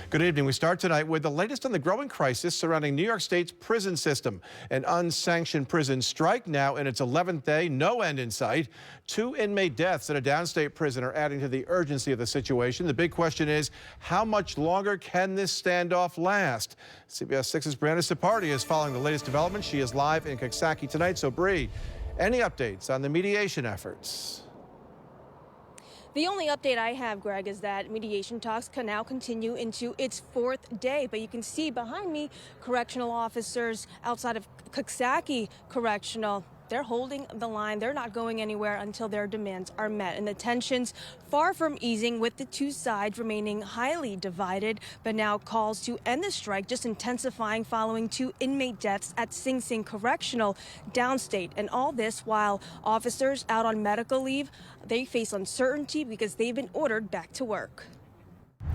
Good evening. We start tonight with the latest on the growing crisis surrounding New York State's prison system. An unsanctioned prison strike now in its 11th day, no end in sight. 2 inmate deaths at a downstate prison are adding to the urgency of the situation. The big question is, how much longer can this standoff last? CBS 6's Brianna Cipardi is following the latest developments. She is live in Coxsackie tonight. So, Bree, any updates on the mediation efforts? The only update I have, Greg, is that mediation talks can now continue into its 4th day. But you can see behind me correctional officers outside of Coxsackie Correctional. They're holding the line. They're not going anywhere until their demands are met. And the tensions far from easing, with the two sides remaining highly divided. But now calls to end the strike just intensifying following 2 inmate deaths at Sing Sing Correctional downstate. And all this while officers out on medical leave, they face uncertainty because they've been ordered back to work.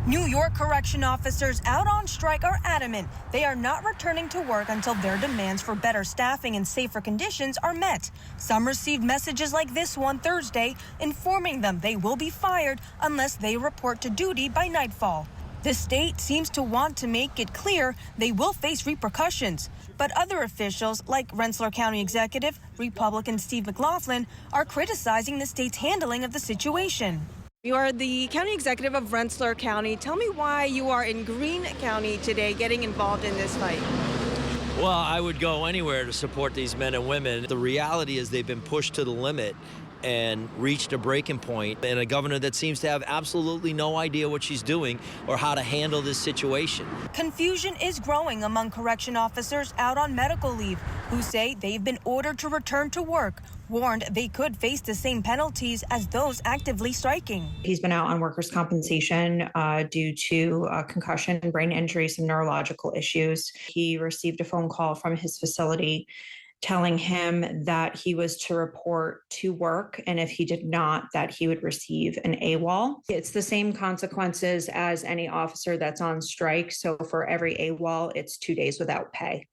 New York correction officers out on strike are adamant they are not returning to work until their demands for better staffing and safer conditions are met. Some received messages like this one Thursday informing them they will be fired unless they report to duty by nightfall. The state seems to want to make it clear they will face repercussions. But other officials, like Rensselaer County Executive Republican Steve McLaughlin, are criticizing the state's handling of the situation. You are the county executive of Rensselaer County. Tell me why you are in Greene County today getting involved in this fight. Well, I would go anywhere to support these men and women. The reality is they've been pushed to the limit and reached a breaking point, and a governor that seems to have absolutely no idea what she's doing or how to handle this situation. Confusion is growing among correction officers out on medical leave who say they've been ordered to return to work, warned they could face the same penalties as those actively striking. He's been out on workers' compensation due to concussion, brain injury, some neurological issues. He received a phone call from his facility telling him that he was to report to work, and if he did not, that he would receive an AWOL. It's the same consequences as any officer that's on strike. So for every AWOL, it's 2 days without pay.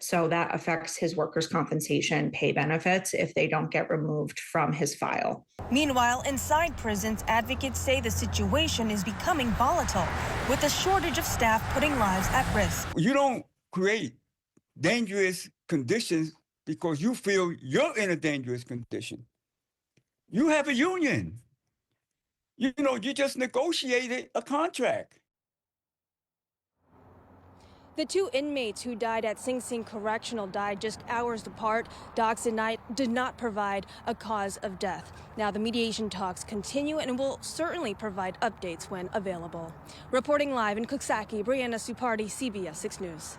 So that affects his workers' compensation pay benefits if they don't get removed from his file. Meanwhile, inside prisons, advocates say the situation is becoming volatile, with a shortage of staff putting lives at risk. You don't create dangerous conditions because you feel you're in a dangerous condition. You have a union. You just negotiated a contract. The 2 inmates who died at Sing Sing Correctional died just hours apart. Docs did not provide a cause of death. Now the mediation talks continue and will certainly provide updates when available. Reporting live in Coxsackie, Brianna Cipardi, CBS 6 News.